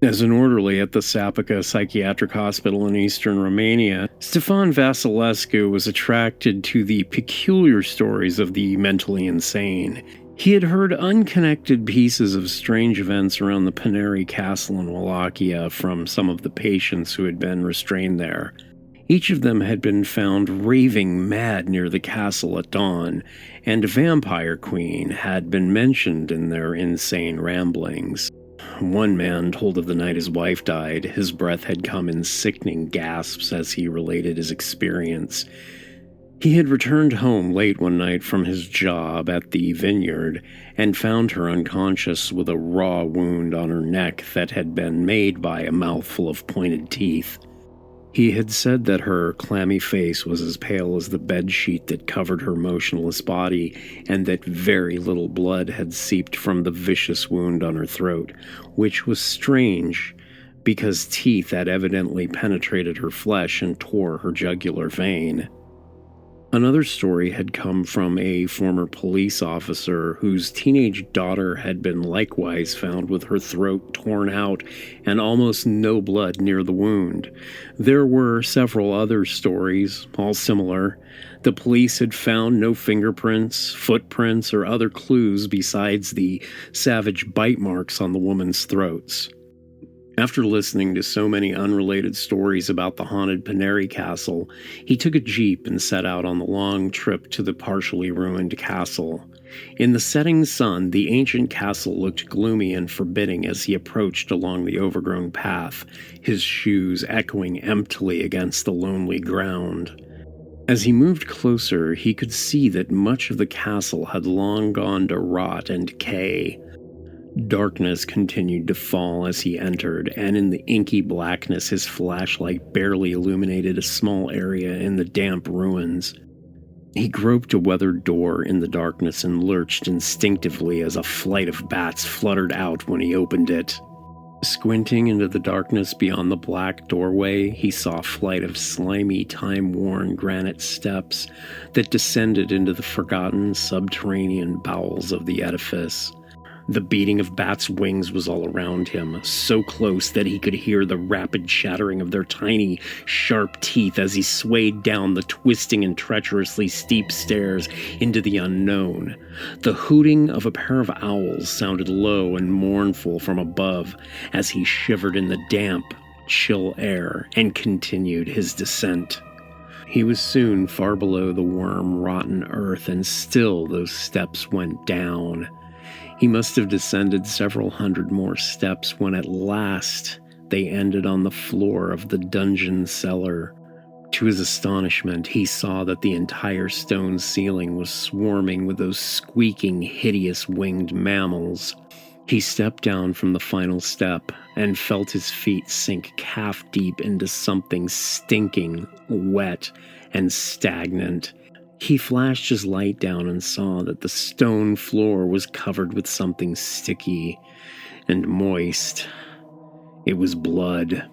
As an orderly at the Sapica Psychiatric Hospital in eastern Romania, Stefan Vasilescu was attracted to the peculiar stories of the mentally insane. He had heard unconnected pieces of strange events around the Pineri Castle in Wallachia from some of the patients who had been restrained there. Each of them had been found raving mad near the castle at dawn, and a vampire queen had been mentioned in their insane ramblings. One man told of the night his wife died. His breath had come in sickening gasps as he related his experience. He had returned home late one night from his job at the vineyard and found her unconscious with a raw wound on her neck that had been made by a mouthful of pointed teeth. He had said that her clammy face was as pale as the bedsheet that covered her motionless body, and that very little blood had seeped from the vicious wound on her throat, which was strange because teeth had evidently penetrated her flesh and tore her jugular vein. Another story had come from a former police officer whose teenage daughter had been likewise found with her throat torn out and almost no blood near the wound. There were several other stories, all similar. The police had found no fingerprints, footprints, or other clues besides the savage bite marks on the woman's throats. After listening to so many unrelated stories about the haunted Pineri Castle, he took a jeep and set out on the long trip to the partially ruined castle. In the setting sun, the ancient castle looked gloomy and forbidding as he approached along the overgrown path, his shoes echoing emptily against the lonely ground. As he moved closer, he could see that much of the castle had long gone to rot and decay. Darkness continued to fall as he entered, and in the inky blackness his flashlight barely illuminated a small area in the damp ruins. He groped a weathered door in the darkness and lurched instinctively as a flight of bats fluttered out when he opened it. Squinting into the darkness beyond the black doorway, he saw a flight of slimy, time-worn granite steps that descended into the forgotten subterranean bowels of the edifice. The beating of bats' wings was all around him, so close that he could hear the rapid chattering of their tiny, sharp teeth as he swayed down the twisting and treacherously steep stairs into the unknown. The hooting of a pair of owls sounded low and mournful from above as he shivered in the damp, chill air and continued his descent. He was soon far below the worm-rotten earth, and still those steps went down. He must have descended several hundred more steps when at last they ended on the floor of the dungeon cellar. To his astonishment, he saw that the entire stone ceiling was swarming with those squeaking, hideous winged mammals. He stepped down from the final step and felt his feet sink calf-deep into something stinking, wet, and stagnant. He flashed his light down and saw that the stone floor was covered with something sticky and moist. It was blood.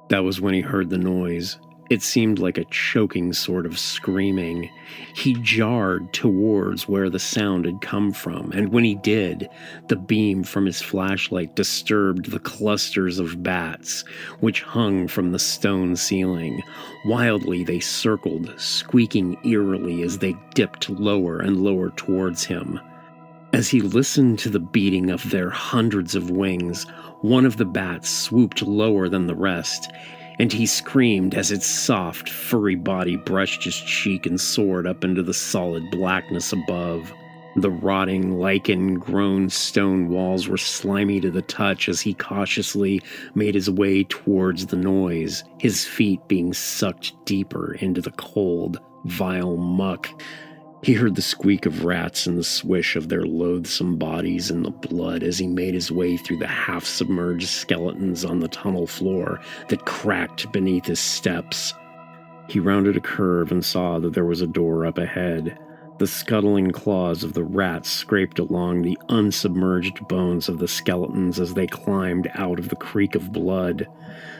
That was when he heard the noise. It seemed like a choking sort of screaming. He jarred towards where the sound had come from, and when he did, the beam from his flashlight disturbed the clusters of bats, which hung from the stone ceiling. Wildly they circled, squeaking eerily as they dipped lower and lower towards him. As he listened to the beating of their hundreds of wings, one of the bats swooped lower than the rest, and he screamed as its soft, furry body brushed his cheek and soared up into the solid blackness above. The rotting, lichen-grown stone walls were slimy to the touch as he cautiously made his way towards the noise, his feet being sucked deeper into the cold, vile muck. He heard the squeak of rats and the swish of their loathsome bodies in the blood as he made his way through the half-submerged skeletons on the tunnel floor that cracked beneath his steps. He rounded a curve and saw that there was a door up ahead. The scuttling claws of the rats scraped along the unsubmerged bones of the skeletons as they climbed out of the creek of blood.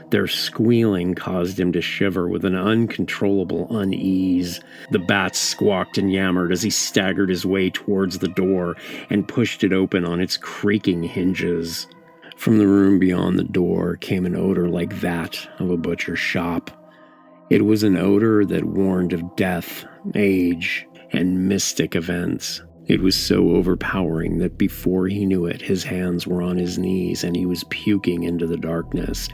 Their squealing caused him to shiver with an uncontrollable unease. The bats squawked and yammered as he staggered his way towards the door and pushed it open on its creaking hinges. From the room beyond the door came an odor like that of a butcher's shop. It was an odor that warned of death, age, and mystic events. It was so overpowering that before he knew it, his hands were on his knees and he was puking into the darkness.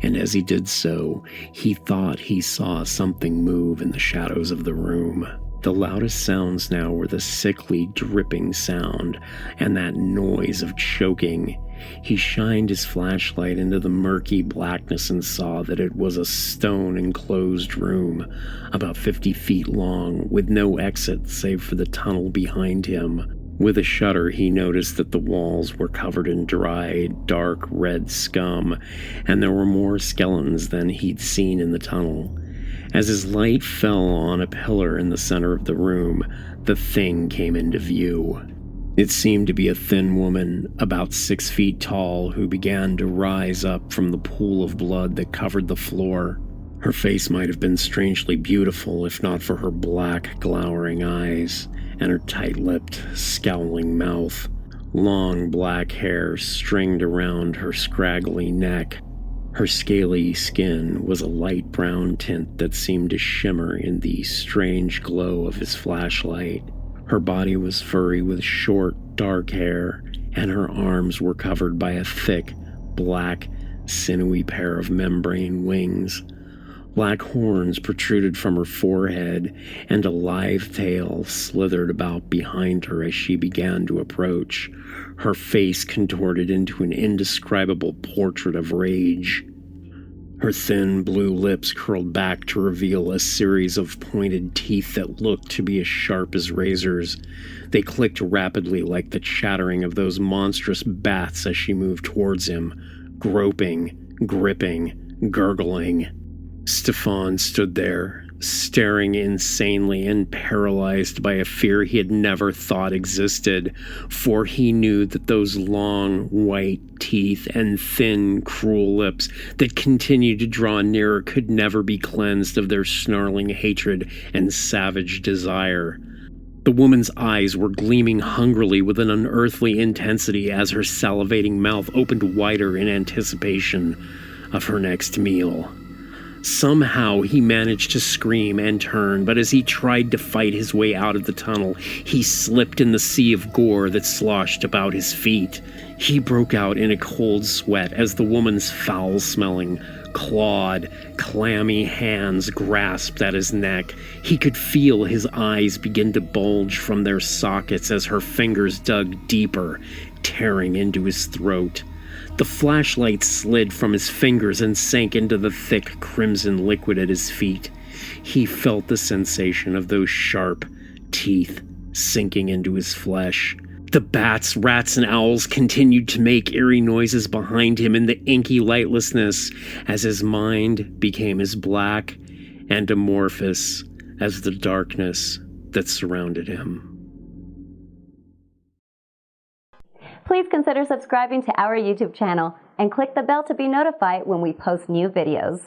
And as he did so, he thought he saw something move in the shadows of the room. The loudest sounds now were the sickly, dripping sound and that noise of choking. He shined his flashlight into the murky blackness and saw that it was a stone-enclosed room, about 50 feet long, with no exit save for the tunnel behind him. With a shudder, he noticed that the walls were covered in dried, dark red scum, and there were more skeletons than he'd seen in the tunnel. As his light fell on a pillar in the center of the room, the thing came into view. It seemed to be a thin woman, about 6 feet tall, who began to rise up from the pool of blood that covered the floor. Her face might have been strangely beautiful if not for her black, glowering eyes and her tight-lipped, scowling mouth. Long black hair stringed around her scraggly neck. Her scaly skin was a light brown tint that seemed to shimmer in the strange glow of his flashlight. Her body was furry with short, dark hair, and her arms were covered by a thick, black, sinewy pair of membrane wings. Black horns protruded from her forehead, and a lithe tail slithered about behind her as she began to approach, her face contorted into an indescribable portrait of rage. Her thin blue lips curled back to reveal a series of pointed teeth that looked to be as sharp as razors. They clicked rapidly like the chattering of those monstrous bats as she moved towards him, groping, gripping, gurgling. Stefan stood there, staring insanely and paralyzed by a fear he had never thought existed, for he knew that those long, white teeth and thin, cruel lips that continued to draw nearer could never be cleansed of their snarling hatred and savage desire. The woman's eyes were gleaming hungrily with an unearthly intensity as her salivating mouth opened wider in anticipation of her next meal. Somehow he managed to scream and turn, but as he tried to fight his way out of the tunnel, he slipped in the sea of gore that sloshed about his feet. He broke out in a cold sweat as the woman's foul-smelling, clawed, clammy hands grasped at his neck. He could feel his eyes begin to bulge from their sockets as her fingers dug deeper, tearing into his throat. The flashlight slid from his fingers and sank into the thick crimson liquid at his feet. He felt the sensation of those sharp teeth sinking into his flesh. The bats, rats, and owls continued to make eerie noises behind him in the inky lightlessness as his mind became as black and amorphous as the darkness that surrounded him. Please consider subscribing to our YouTube channel and click the bell to be notified when we post new videos.